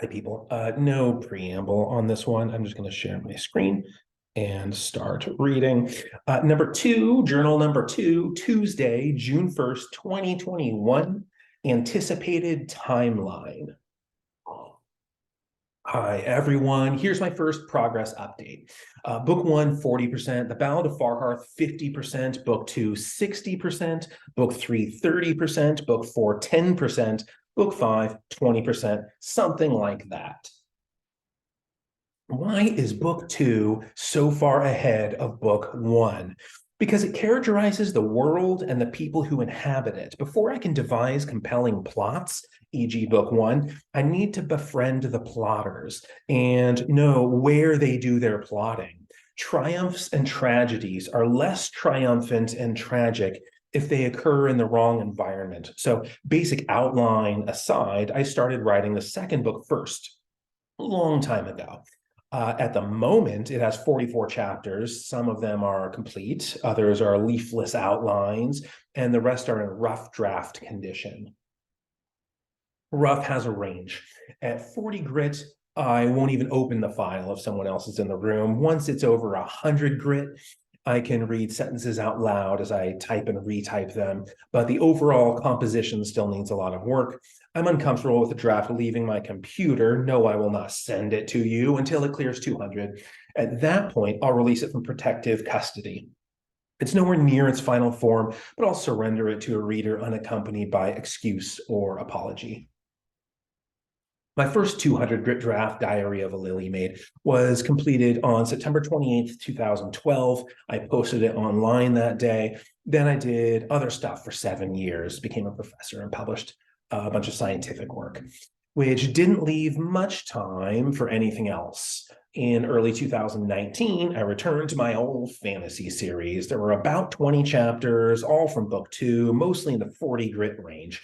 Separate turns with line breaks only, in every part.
Hi, people. No preamble on this one. I'm just going to share my screen and start reading. Number two, journal number two, Tuesday, June 1st, 2021, anticipated timeline. Hi, everyone. Here's my first progress update. Book one, 40%. The Ballad of Farhearth, 50%. Book two, 60%. Book three, 30%. Book four, 10%. Book five, 20%. Something like that. Why is book two so far ahead of book one? Because it characterizes the world and the people who inhabit it. Before I can devise compelling plots, e.g., book one, I need to befriend the plotters and know where they do their plotting. Triumphs and tragedies are less triumphant and tragic if they occur in the wrong environment. So, basic outline aside, I started writing the second book first, a long time ago. At the moment, it has 44 chapters. Some of them are complete, others are leafless outlines, and the rest are in rough draft condition. Rough has a range. At 40 grit, I won't even open the file if someone else is in the room. Once it's over 100 grit, I can read sentences out loud as I type and retype them, but the overall composition still needs a lot of work. I'm uncomfortable with the draft leaving my computer. No, I will not send it to you until it clears 200. At that point, I'll release it from protective custody. It's nowhere near its final form, but I'll surrender it to a reader unaccompanied by excuse or apology. My first 200 grit draft, Diary of a Lily Maid, was completed on September 28th, 2012. I posted it online that day. Then I did other stuff for 7 years, became a professor, and published a bunch of scientific work, which didn't leave much time for anything else. In early 2019, I returned to my old fantasy series. There were about 20 chapters, all from book two, mostly in the 40 grit range.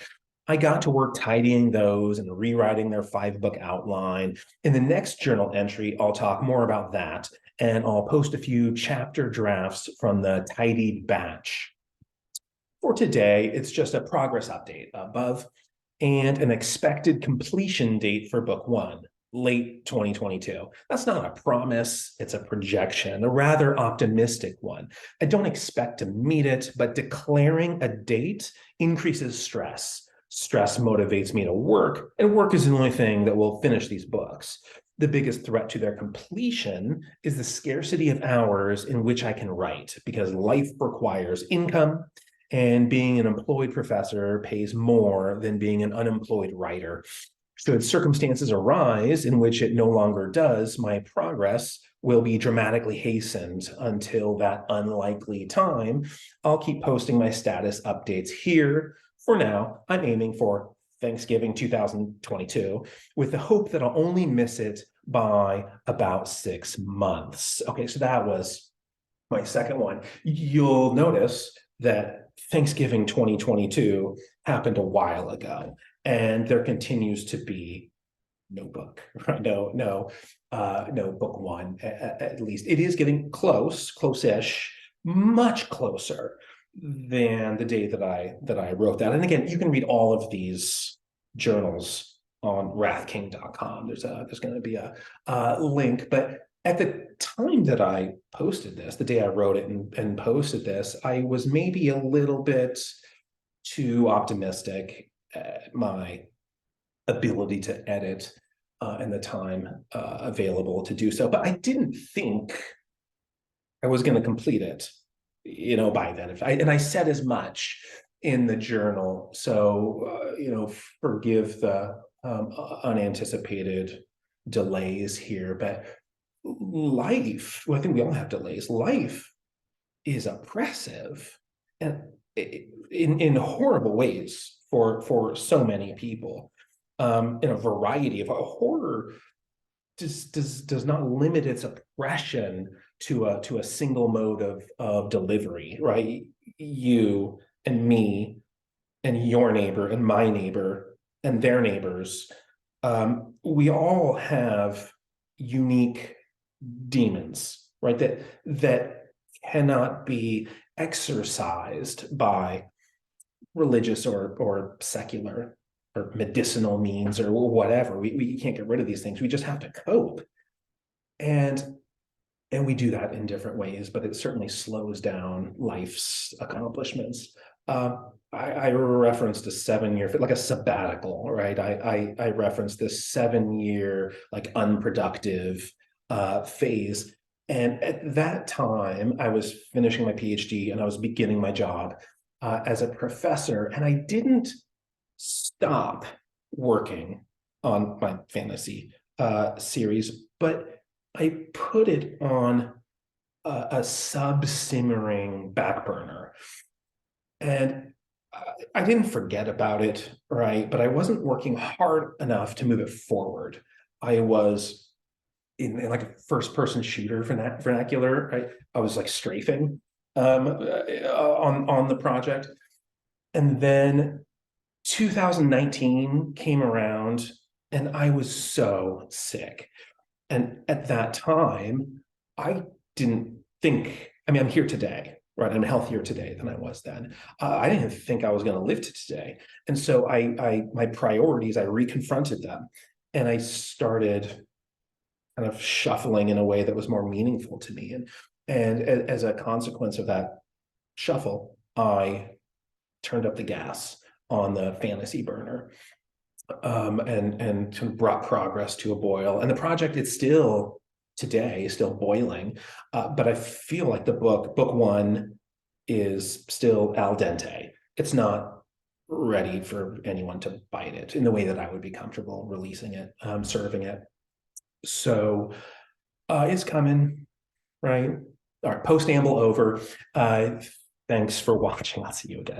I got to work tidying those and rewriting their 5-book outline. In the next journal entry, I'll talk more about that, and I'll post a few chapter drafts from the tidied batch. For today, it's just a progress update above and an expected completion date for book one, late 2022. That's not a promise, it's a projection, a rather optimistic one. I don't expect to meet it, but declaring a date increases stress. Stress motivates me to work, and work is the only thing that will finish these books. The biggest threat to their completion is the scarcity of hours in which I can write, because life requires income, and being an employed professor pays more than being an unemployed writer. Should circumstances arise in which it no longer does, my progress will be dramatically hastened. Until that unlikely time, I'll keep posting my status updates here. For now, I'm aiming for Thanksgiving 2022 with the hope that I'll only miss it by about 6 months. Okay, so that was my second one. You'll notice that Thanksgiving 2022 happened a while ago, and there continues to be no book, right? No book one, at least. It is getting close-ish, much closer than the day that I wrote that. And again, you can read all of these journals on wrathking.com. There's going to be a link, but at the time that I posted this, the day I wrote it and posted this, I was maybe a little bit too optimistic at my ability to edit and the time available to do so. But I didn't think I was going to complete it, by then. And I said as much in the journal. So, forgive the unanticipated delays here, but life, well, I think we all have delays. Life is oppressive and in horrible ways for so many people. In a variety of horror does not limit its oppression to a single mode of delivery, right? You and me and your neighbor and my neighbor and their neighbors, we all have unique demons, right? That cannot be exorcised by religious or secular or medicinal means or whatever. We can't get rid of these things. We just have to cope. And we do that in different ways, but it certainly slows down life's accomplishments. I referenced a 7 year, like a sabbatical, right? I referenced this 7 year, like unproductive phase. And at that time, I was finishing my PhD and I was beginning my job as a professor, and I didn't stop working on my fantasy series, but I put it on a sub-simmering back burner. And I didn't forget about it, right? But I wasn't working hard enough to move it forward. I was in like a first-person shooter vernacular. Right? I was like strafing on the project. And then 2019 came around and I was so sick. And at that time, I didn't think, I mean, I'm here today, right? I'm healthier today than I was then. I didn't think I was going to live to today. And so my priorities, I reconfronted them and I started kind of shuffling in a way that was more meaningful to me. And as a consequence of that shuffle, I turned up the gas on the fantasy burner and sort of brought progress to a boil. And the project is still today still boiling, but I feel like the book one, is still al dente. It's not ready for anyone to bite it in the way that I would be comfortable releasing it, serving it. So it's coming, right? All right, post amble over. Thanks for watching. I'll see you again.